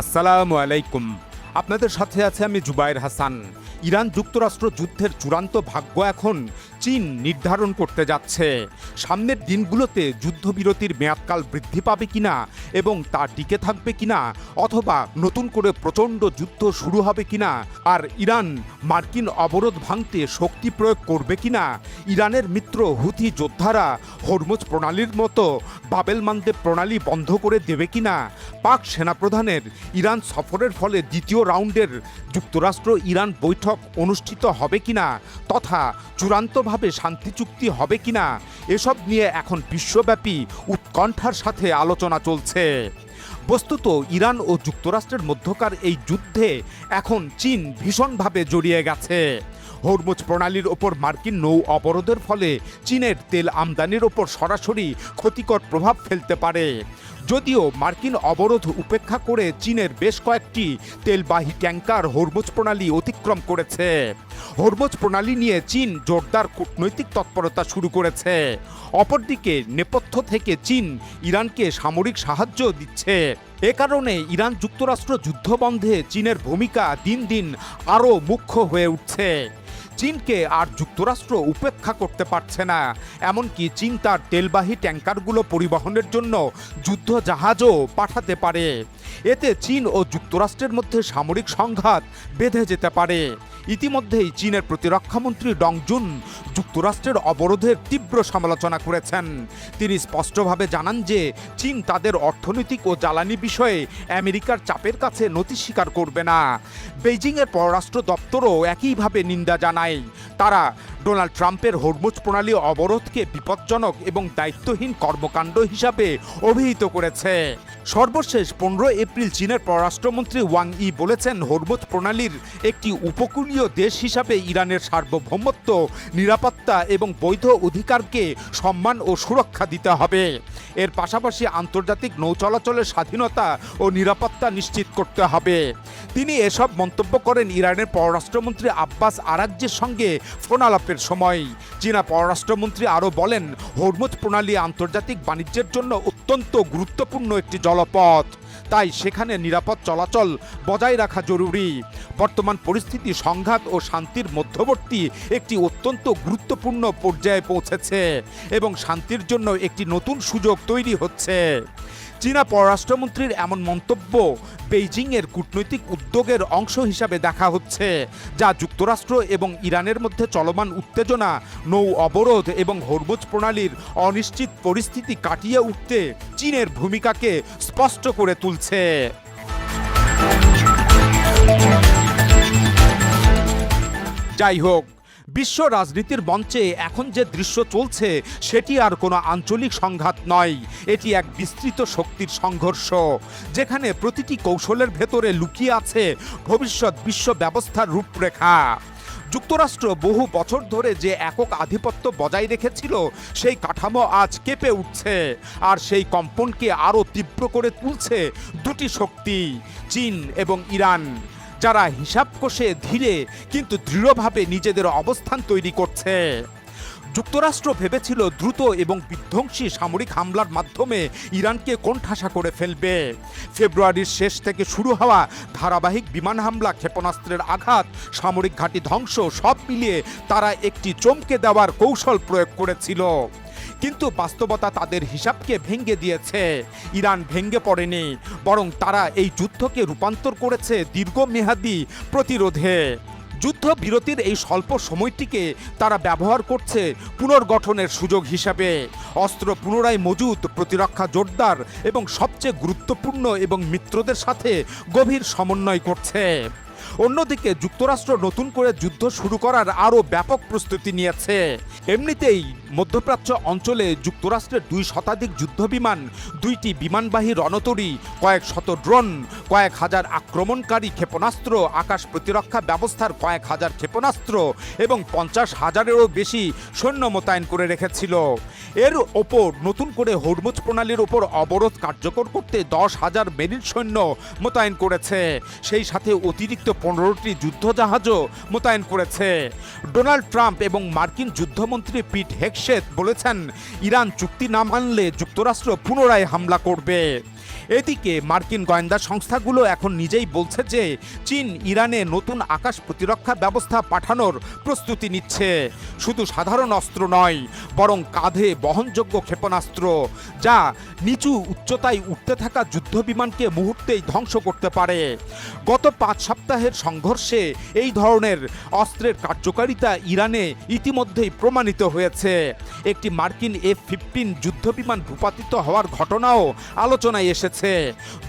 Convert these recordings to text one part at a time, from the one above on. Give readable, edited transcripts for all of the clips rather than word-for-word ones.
আসসালামু আলাইকুম। আপনাদের সাথে আছে আমি জুবায়ের হাসান। ইরান যুক্তরাষ্ট্র যুদ্ধের চূড়ান্ত ভাগ্য এখন চীন নির্ধারণ করতে যাচ্ছে। সামনের দিনগুলোতে যুদ্ধবিরতির মেয়াদকাল বৃদ্ধি পাবে কিনা এবং তা টিকে থাকবে কিনা, অথবা নতুন করে প্রচণ্ড যুদ্ধ শুরু হবে কিনা, আর ইরান মার্কিন অবরোধ ভাঙতে শক্তি প্রয়োগ করবে কিনা, ইরানের মিত্র হুথি যোদ্ধারা হরমুজ প্রণালীর মতো বাবেল মানদেব প্রণালী বন্ধ করে দেবে কিনা, পাক সেনাপ্রধানের ইরান সফরের ফলে দ্বিতীয় রাউন্ডের যুক্তরাষ্ট্র ইরান বৈঠক অনুষ্ঠিত হবে কিনা, তথা চূড়ান্তভাবে শান্তি চুক্তি হবে কিনা, এসব নিয়ে এখন বিশ্বব্যাপী উৎকণ্ঠার সাথে আলোচনা চলছে। বস্তুত ইরান ও যুক্তরাষ্ট্রের মধ্যকার এই যুদ্ধে এখন চীন ভীষণভাবে জড়িয়ে গেছে। হরমুজ প্রণালীর ওপর মার্কিন নৌ অবরোধের ফলে চীনের তেল আমদানির ওপর সরাসরি ক্ষতিকর প্রভাব ফেলতে পারে। যদিও মার্কিন অবরোধ উপেক্ষা করে চীনের বেশ কয়েকটি তেলবাহী ট্যাঙ্কার হরমুজ প্রণালী অতিক্রম করেছে। হরমুজ প্রণালী নিয়ে চীন জোরদার কূটনৈতিক তৎপরতা শুরু করেছে। অপরদিকে নেপথ্য থেকে চীন ইরানকে সামরিক সাহায্য দিচ্ছে। এ কারণে ইরান যুক্তরাষ্ট্র যুদ্ধ বন্ধে চীনের ভূমিকা দিন দিন আরও মুখ্য হয়ে উঠছে। চীনকে আর যুক্তরাষ্ট্র উপেক্ষা করতে পারছে না। এমনকি চীন তার তেলবাহী ট্যাঙ্কারগুলো পরিবহনের জন্য যুদ্ধ জাহাজও পাঠাতে পারে। এতে চীন ও যুক্তরাষ্ট্রের মধ্যে সামরিক সংঘাত বেঁধে যেতে পারে। ইতিমধ্যেই চীনের প্রতিরক্ষামন্ত্রী ডং জুন যুক্তরাষ্ট্রের অবরোধের তীব্র সমালোচনা করেছেন। তিনি স্পষ্টভাবে জানান যে চীন তাদের অর্থনৈতিক ও জ্বালানি বিষয়ে আমেরিকার চাপের কাছে নতি স্বীকার করবে না। বেইজিংয়ের পররাষ্ট্র দপ্তরও একইভাবে নিন্দা জানায়। তারা ডোনাল্ড ট্রাম্পের হরমুজ প্রণালী অবরোধকে বিপজ্জনক এবং দায়িত্বহীন কর্মকাণ্ড হিসাবে অভিহিত করেছে। সর্বশেষ 15 এপ্রিল চীনের পররাষ্ট্রমন্ত্রী ওয়াং ই বলেছেন, হরমুজ প্রণালীর একটি উপকূলীয় দেশ হিসাবে ইরানের সার্বভৌমত্ব, নিরাপত্তা এবং বৈধ অধিকারকে সম্মান ও সুরক্ষা দিতে হবে। এর পাশাপাশি আন্তর্জাতিক নৌ চলাচলের স্বাধীনতা ও নিরাপত্তা নিশ্চিত করতে হবে। তিনি এসব মন্তব্য করেন ইরানের পররাষ্ট্রমন্ত্রী আব্বাস আরাকজির সঙ্গে ফোন আলাপের সময়। চীনা পররাষ্ট্রমন্ত্রী আরও বলেন, হরমুজ প্রণালী আন্তর্জাতিক বাণিজ্যের জন্য অত্যন্ত গুরুত্বপূর্ণ একটি জলপথ, তাই সেখানে নিরাপদ চলাচল বজায় রাখা জরুরি। বর্তমান পরিস্থিতি সংঘাত ও শান্তির মধ্যবর্তী একটি অত্যন্ত গুরুত্বপূর্ণ পর্যায়ে পৌঁছেছে এবং শান্তির জন্য একটি নতুন সুযোগ তৈরি হচ্ছে। চীনা পররাষ্ট্রমন্ত্রীর এমন মন্তব্য বেইজিংয়ের কূটনৈতিক উদ্যোগের অংশ হিসাবে দেখা হচ্ছে, যা যুক্তরাষ্ট্র এবং ইরানের মধ্যে চলমান উত্তেজনা, নৌ অবরোধ এবং হরমুজ প্রণালীর অনিশ্চিত পরিস্থিতি কাটিয়ে উঠতে চীনের ভূমিকাকে স্পষ্ট করে তুলছে। যাই হোক, বিশ্ব রাজনীতির মঞ্চে এখন যে দৃশ্য চলছে সেটি আর কোনো আঞ্চলিক সংঘাত নয়, এটি এক বিস্তৃত শক্তির সংঘর্ষ, যেখানে প্রতিটি কৌশলের ভেতরে লুকিয়ে আছে ভবিষ্যৎ বিশ্ব ব্যবস্থার রূপরেখা। যুক্তরাষ্ট্র বহু বছর ধরে যে একক আধিপত্য বজায় রেখেছিল সেই কাঠামো আজ কেঁপে উঠছে, আর সেই কম্পনকে আরও তীব্র করে তুলছে দুটি শক্তি, চীন এবং ইরান, যারা হিসাব কষে ধীরে কিন্তু দৃঢ়ভাবে নিজেদের অবস্থান তৈরি করছে। যুক্তরাষ্ট্র ভেবেছিল দ্রুত এবং বিধ্বংসী সামরিক হামলার মাধ্যমে ইরানকে কোণঠাসা করে ফেলবে। ফেব্রুয়ারির শেষ থেকে শুরু হওয়া ধারাবাহিক বিমান হামলা, ক্ষেপণাস্ত্রের আঘাত, সামরিক ঘাঁটি ধ্বংস, সব মিলিয়ে তারা একটি চমকে দেওয়ার কৌশল প্রয়োগ করেছিল। কিন্তু বাস্তবতা তাদের হিসাবকে ভেঙে দিয়েছে। ইরান ভেঙে পড়েনি, বরং তারা এই যুদ্ধকে রূপান্তর করেছে দীর্ঘমেয়াদী প্রতিরোধে। যুদ্ধবিরতির এই স্বল্প সময়টিকে তারা ব্যবহার করছে পুনর্গঠনের সুযোগ হিসাবে। অস্ত্র পুনরায় মজুত, প্রতিরক্ষা জোরদার এবং সবচেয়ে গুরুত্বপূর্ণ এবং মিত্রদের সাথে গভীর সমন্বয় করছে। অন্যদিকে যুক্তরাষ্ট্র নতুন করে যুদ্ধ শুরু করার আরও ব্যাপক প্রস্তুতি নিয়েছে। এমনিতেই মধ্যপ্রাচ্য অঞ্চলে যুক্তরাষ্ট্রের 2 শতাধিক যুদ্ধবিমান, 2টি বিমানবাহী রণতরী, কয়েক শত ড্রোন, কয়েক হাজার আক্রমণকারী ক্ষেপণাস্ত্র, আকাশ প্রতিরক্ষা ব্যবস্থার কয়েক হাজার ক্ষেপণাস্ত্র এবং 50,000-এরও বেশি সৈন্য মোতায়েন করে রেখেছিল। এর ওপর নতুন করে হরমুজ প্রণালীর ওপর অবরোধ কার্যকর করতে 10,000 মেরিন সৈন্য মোতায়েন করেছে। সেই সাথে অতিরিক্ত 15টি যুদ্ধজাহাজও মোতায়েন করেছে। ডোনাল্ড ট্রাম্প এবং মার্কিন যুদ্ধমন্ত্রী পিট হেগসেথ বলেছেন, ইরান চুক্তি না মানলে যুক্তরাষ্ট্র পুনরায় হামলা করবে। এদিকে মার্কিন গোয়েন্দা সংস্থাগুলো এখন নিজেই বলছে যে চীন ইরানে নতুন আকাশ প্রতিরক্ষা ব্যবস্থা পাঠানোর প্রস্তুতি নিচ্ছে। শুধু সাধারণ অস্ত্র নয়, বরং কাঁধে বহনযোগ্য ক্ষেপণাস্ত্র, যা নিচু উচ্চতায় উঠতে থাকা যুদ্ধবিমানকে মুহূর্তেই ধ্বংস করতে পারে। গত 5 সপ্তাহের সংঘর্ষে এই ধরনের অস্ত্রের কার্যকারিতা ইরানে ইতিমধ্যেই প্রমাণিত হয়েছে। একটি মার্কিন F-15 যুদ্ধবিমান ভূপাতিত হওয়ার ঘটনাও আলোচনায় এসেছে।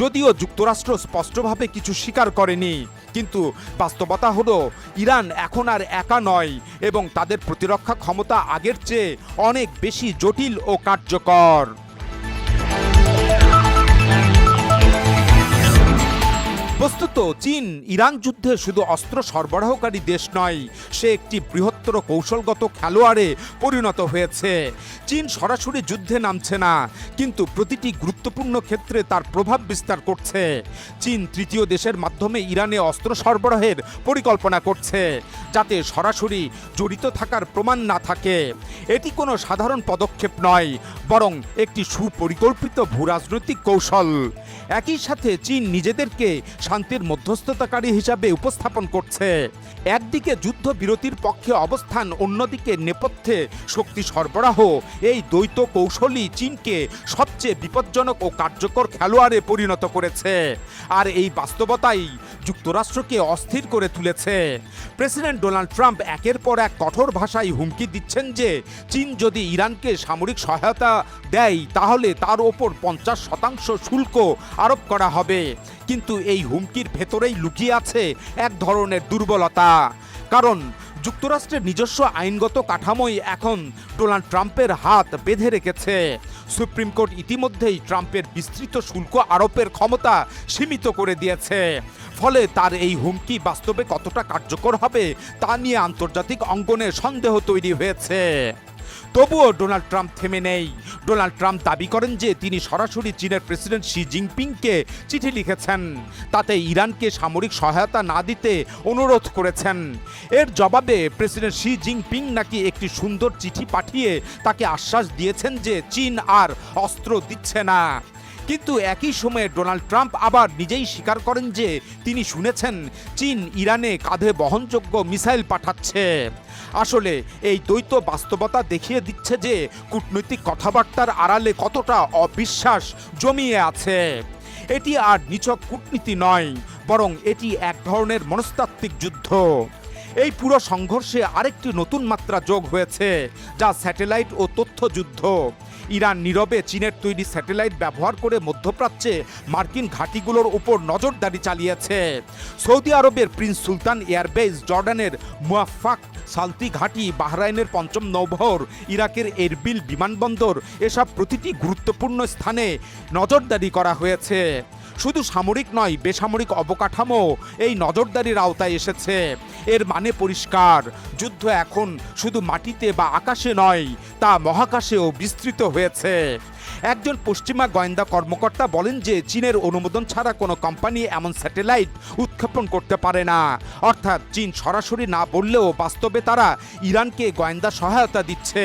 যদিও যুক্তরাষ্ট্র স্পষ্টভাবে কিছু স্বীকার করেনি, কিন্তু বাস্তবতা হলো ইরান এখন আর একা নয় এবং তাদের প্রতিরক্ষা ক্ষমতা আগের চেয়ে অনেক বেশি জটিল ও কার্যকর। বস্তুত চীন ইরান যুদ্ধে শুধু অস্ত্র সরবরাহকারী দেশ নয়, সে একটি বৃহত্তর কৌশলগত খেলোয়াড়ে পরিণত হয়েছে। চীন সরাসরি যুদ্ধে নামছে না, কিন্তু প্রতিটি গুরুত্বপূর্ণ ক্ষেত্রে তার প্রভাব বিস্তার করছে। চীন তৃতীয় দেশের মাধ্যমে ইরানে অস্ত্র সরবরাহের পরিকল্পনা করছে, যাতে সরাসরি জড়িত থাকার প্রমাণ না থাকে। এটি কোনো সাধারণ পদক্ষেপ নয়, বরং একটি সুপরিকল্পিত ভূরাজনৈতিক কৌশল। একই সাথে চীন নিজেদেরকে শান্তির মধ্যস্থতাকারী হিসাবে উপস্থাপন করছে। একদিকে যুদ্ধবিরতির পক্ষে অবস্থান, অন্যদিকে নেপথ্যে শক্তি সরবরাহ, এই দ্বৈত কৌশলই চীনকে সবচেয়ে বিপজ্জনক ও কার্যকর খেলোয়াড়ে পরিণত করেছে। আর এই বাস্তবতাই যুক্তরাষ্ট্রকে অস্থির করে তুলেছে। প্রেসিডেন্ট ডোনাল্ড ট্রাম্প একের পর এক কঠোর ভাষায় হুমকি দিচ্ছেন যে চীন যদি ইরানকে সামরিক সহায়তা দেয় তাহলে তার ওপর 50% শুল্ক আরোপ করা হবে। কিন্তু এই হুমকির ভেতরেই লুকিয়ে আছে এক ধরনের দুর্বলতা, কারণ যুক্তরাষ্ট্রের নিজস্ব আইনগত কাঠামোই এখন ডোনাল্ড ট্রাম্পের হাত বেঁধে রেখেছে। সুপ্রিম কোর্ট ইতিমধ্যেই ট্রাম্পের বিস্তৃত শুল্ক আরোপের ক্ষমতা সীমিত করে দিয়েছে। ফলে তার এই হুমকি বাস্তবে কতটা কার্যকর হবে তা নিয়ে আন্তর্জাতিক অঙ্গনে সন্দেহ তৈরি হয়েছে। তবুও ডোনাল্ড ট্রাম্প থেমে নেই। ডোনাল্ড ট্রাম্প দাবি করেন যে তিনি সরাসরি চীনের প্রেসিডেন্ট শি জিনপিংকে চিঠি লিখেছেন, তাতে ইরানকে সামরিক সহায়তা না দিতে অনুরোধ করেছেন। এর জবাবে প্রেসিডেন্ট শি জিনপিং নাকি একটি সুন্দর চিঠি পাঠিয়ে তাকে আশ্বাস দিয়েছেন যে চীন আর অস্ত্র দিচ্ছে না। কিন্তু একই সময়ে ডোনাল্ড ট্রাম্প আবার নিজেই স্বীকার করেন যে তিনি শুনেছেন চীন ইরানে কাঁধে বহনযোগ্য মিসাইল পাঠাচ্ছে। আসলে এই দ্বৈত বাস্তবতা দেখিয়ে দিচ্ছে যে কূটনৈতিক কথাবার্তার আড়ালে কতটা অবিশ্বাস জমিয়ে আছে। এটি আর নিছক কূটনীতি নয়, বরং এটি এক ধরনের মনস্তাত্ত্বিক যুদ্ধ। এই পুরো সংঘর্ষে আরেকটি নতুন মাত্রা যোগ হয়েছে, যা স্যাটেলাইট ও তথ্য যুদ্ধ। ইরান নীরবে চীনের তৈরি স্যাটেলাইট ব্যবহার করে মধ্যপ্রাচ্যে মার্কিন ঘাঁটিগুলোর উপর নজরদারি চালিয়েছে। সৌদি আরবের প্রিন্স সুলতান এয়ারবেস, জর্ডানের মুয়াফাক সালতি ঘাঁটি, বাহরাইনের পঞ্চম নৌবহর, ইরাকের এরবিল বিমানবন্দর, এসব প্রতিটি গুরুত্বপূর্ণ স্থানে নজরদারি করা হয়েছে। শুধু সামরিক নয়, বেসামরিক অবকাঠামো এই নজরদারির আওতায় এসেছে। এর মানে পরিষ্কার, যুদ্ধ এখন শুধু মাটিতে বা আকাশে নয়, তা মহাকাশেও বিস্তৃত হয়েছে। একজন পশ্চিমা গোয়েন্দা কর্মকর্তা বলেন যে চীনের অনুমোদন ছাড়া কোনো কোম্পানি এমন স্যাটেলাইট উৎক্ষেপণ করতে পারে না। অর্থাৎ চীন সরাসরি না বললেও বাস্তবে তারা ইরানকে গোয়েন্দা সহায়তা দিচ্ছে,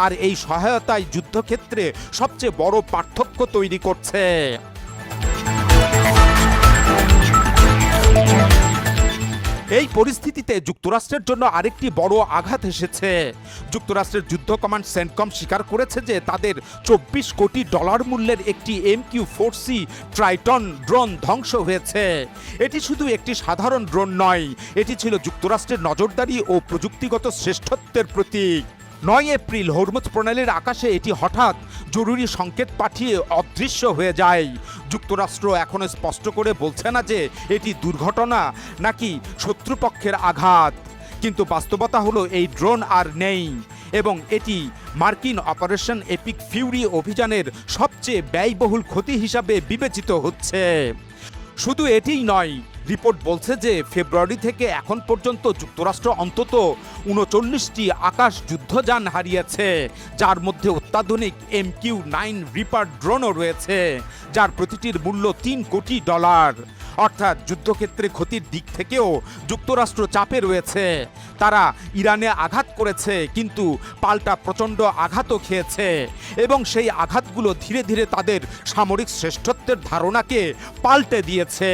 আর এই সহায়তাই যুদ্ধক্ষেত্রে সবচেয়ে বড় পার্থক্য তৈরি করছে। এই পরিস্থিতিতে যুক্তরাষ্ট্রের জন্য আরেকটি বড় আঘাত এসেছে। যুক্তরাষ্ট্রের যুদ্ধ কমান্ড সেন্টকম স্বীকার করেছে যে তাদের $24 কোটি মূল্যের একটি MQ-4C ট্রাইটন ড্রোন ধ্বংস হয়েছে। এটি শুধু একটি সাধারণ ড্রোন নয়, এটি ছিল যুক্তরাষ্ট্রের নজরদারি ও প্রযুক্তিগত শ্রেষ্ঠত্বের প্রতীক। 9 এপ্রিল হরমুজ প্রণালীর আকাশে এটি হঠাৎ জরুরি সংকেত পাঠিয়ে অদৃশ্য হয়ে যায়। যুক্তরাষ্ট্র এখনো স্পষ্ট করে বলছে না যে এটি দুর্ঘটনা নাকি শত্রুপক্ষের আঘাত, কিন্তু বাস্তবতা হলো এই ড্রোন আর নেই এবং এটি মার্কিন অপারেশন এপিক ফিউরি অভিযানের সবচেয়ে ব্যয়বহুল ক্ষতি হিসাবে বিবেচিত হচ্ছে। শুধু এটিই নয়, রিপোর্ট বলছে যে ফেব্রুয়ারি থেকে এখন পর্যন্ত যুক্তরাষ্ট্র অন্তত 39টি আকাশ যুদ্ধযান হারিয়েছে, যার মধ্যে অত্যাধুনিক MQ-9 রিপার ড্রোনও রয়েছে, যার প্রতিটির মূল্য $3 কোটি। অর্থাৎ যুদ্ধক্ষেত্রে ক্ষতির দিক থেকেও যুক্তরাষ্ট্র চাপে রয়েছে। তারা ইরানে আঘাত করেছে, কিন্তু পাল্টা প্রচণ্ড আঘাতও খেয়েছে এবং সেই আঘাতগুলো ধীরে ধীরে তাদের সামরিক শ্রেষ্ঠত্বের ধারণাকে পাল্টে দিয়েছে।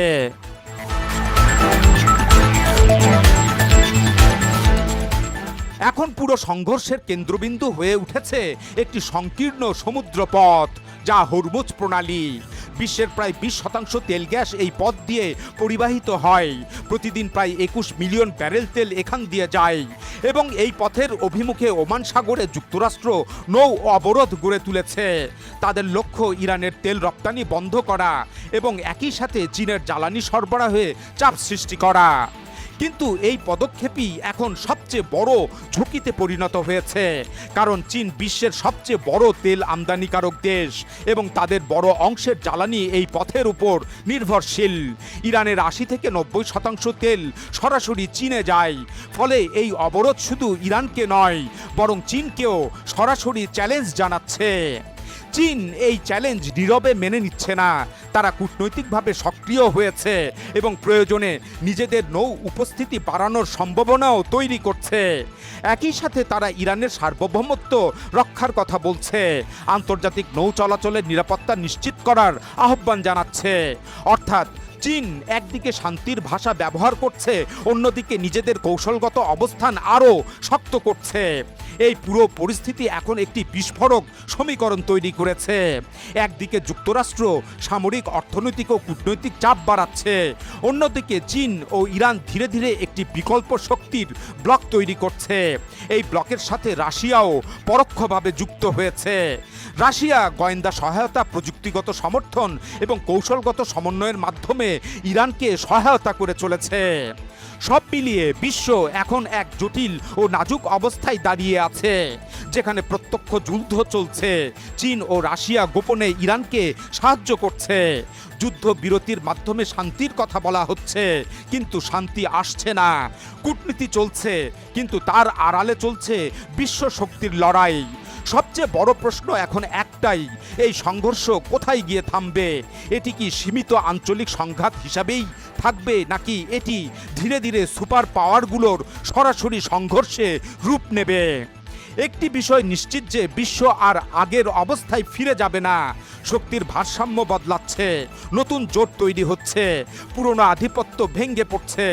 এখন পুরো সংঘর্ষের কেন্দ্রবিন্দু হয়ে উঠেছে একটি সংকীর্ণ সমুদ্রপথ, যা হরমুজ প্রণালী। বিশ্বের প্রায় 20% তেল গ্যাস এই পথ দিয়ে পরিবাহিত হয়। প্রতিদিন প্রায় 21 মিলিয়ন ব্যারেল তেল এখান দিয়ে যায় এবং এই পথের অভিমুখে ওমান সাগরে যুক্তরাষ্ট্র নৌ অবরোধ গড়ে তুলেছে। তাদের লক্ষ্য ইরানের তেল রপ্তানি বন্ধ করা এবং একই সাথে চীনের জ্বালানি সরবরাহে চাপ সৃষ্টি করা। কিন্তু এই পদক্ষেপই এখন সবচেয়ে বড় ঝুঁকিতে পরিণত হয়েছে, কারণ চীন বিশ্বের সবচেয়ে বড় তেল আমদানিকারক দেশ এবং তাদের বড় অংশের জ্বালানি এই পথের উপর নির্ভরশীল। ইরানের 80 থেকে 90% তেল সরাসরি চীনে যায়। ফলে এই অবরোধ শুধু ইরানকে নয়, বরং চীনকেও সরাসরি চ্যালেঞ্জ জানাচ্ছে। চীন এই চ্যালেঞ্জ নীরবে মেনে নিচ্ছে না। তারা কূটনৈতিকভাবে সক্রিয় হয়েছে এবং প্রয়োজনে নিজেদের নৌ উপস্থিতি বাড়ানোর সম্ভাবনাও তৈরি করছে। একই সাথে তারা ইরানের সার্বভৌমত্ব রক্ষার কথা বলছে, আন্তর্জাতিক নৌ চলাচলের নিরাপত্তা নিশ্চিত করার আহ্বান জানাচ্ছে। অর্থাৎ চীন একদিকে শান্তির ভাষা ব্যবহার করছে, অন্যদিকে নিজেদের কৌশলগত অবস্থান আরও শক্ত করছে। এই পুরো পরিস্থিতি এখন একটি বিস্ফোরক সমীকরণ তৈরি করেছে। একদিকে যুক্তরাষ্ট্র সামরিক, অর্থনৈতিক ও কূটনৈতিক চাপ বাড়াচ্ছে, অন্যদিকে চীন ও ইরান ধীরে ধীরে একটি বিকল্প শক্তির ব্লক তৈরি করছে। এই ব্লকের সাথে রাশিয়াও পরোক্ষভাবে যুক্ত হয়েছে। রাশিয়া গোয়েন্দা সহায়তা, প্রযুক্তিগত সমর্থন এবং কৌশলগত সমন্বয়ের মাধ্যমে ইরানকে সহায়তা করে চলেছে। সব মিলিয়ে বিশ্ব এখন এক জটিল ও নাজুক অবস্থায় দাঁড়িয়ে আছে, যেখানে প্রত্যক্ষ যুদ্ধ চলছে। চীন ও রাশিয়া গোপনে ইরানকে সাহায্য করছে। যুদ্ধ বিরতির মাধ্যমে শান্তির কথা বলা হচ্ছে, কিন্তু শান্তি আসছে না। কূটনীতি চলছে, কিন্তু তার আড়ালে চলছে বিশ্ব শক্তির লড়াই। সবচেয়ে বড় প্রশ্ন এখন একটাই, এই সংঘর্ষ কোথায় গিয়ে থামবে? এটি কি সীমিত আঞ্চলিক সংঘাত হিসাবেই থাকবে, নাকি এটি ধীরে ধীরে সুপার পাওয়ারগুলোর সরাসরি সংঘর্ষে রূপ নেবে? একটি বিষয় নিশ্চিত যে বিশ্ব আর আগের অবস্থায় ফিরে যাবে না। শক্তির ভারসাম্য বদলাচ্ছে, নতুন জোট তৈরি হচ্ছে, পুরনো আধিপত্য ভেঙে পড়ছে।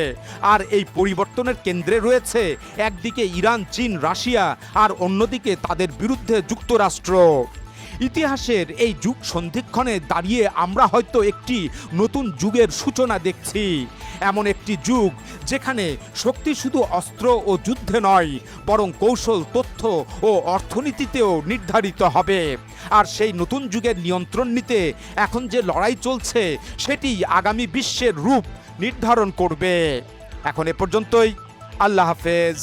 আর এই পরিবর্তনের কেন্দ্রে রয়েছে একদিকে ইরান, চীন, রাশিয়া, আর অন্যদিকে তাদের বিরুদ্ধে যুক্তরাষ্ট্র। ইতিহাসের এই যুগ সন্ধিক্ষণে দাঁড়িয়ে আমরা হয়তো একটি নতুন যুগের সূচনা দেখছি। এমন একটি যুগ যেখানে শক্তি শুধু অস্ত্র ও যুদ্ধে নয়, বরং কৌশল, তথ্য ও অর্থনীতিতেও নির্ধারিত হবে। আর সেই নতুন যুগের নিয়ন্ত্রণ নিতে এখন যে লড়াই চলছে, সেটি আগামী বিশ্বের রূপ নির্ধারণ করবে। এখন এ পর্যন্তই। আল্লাহ হাফেজ।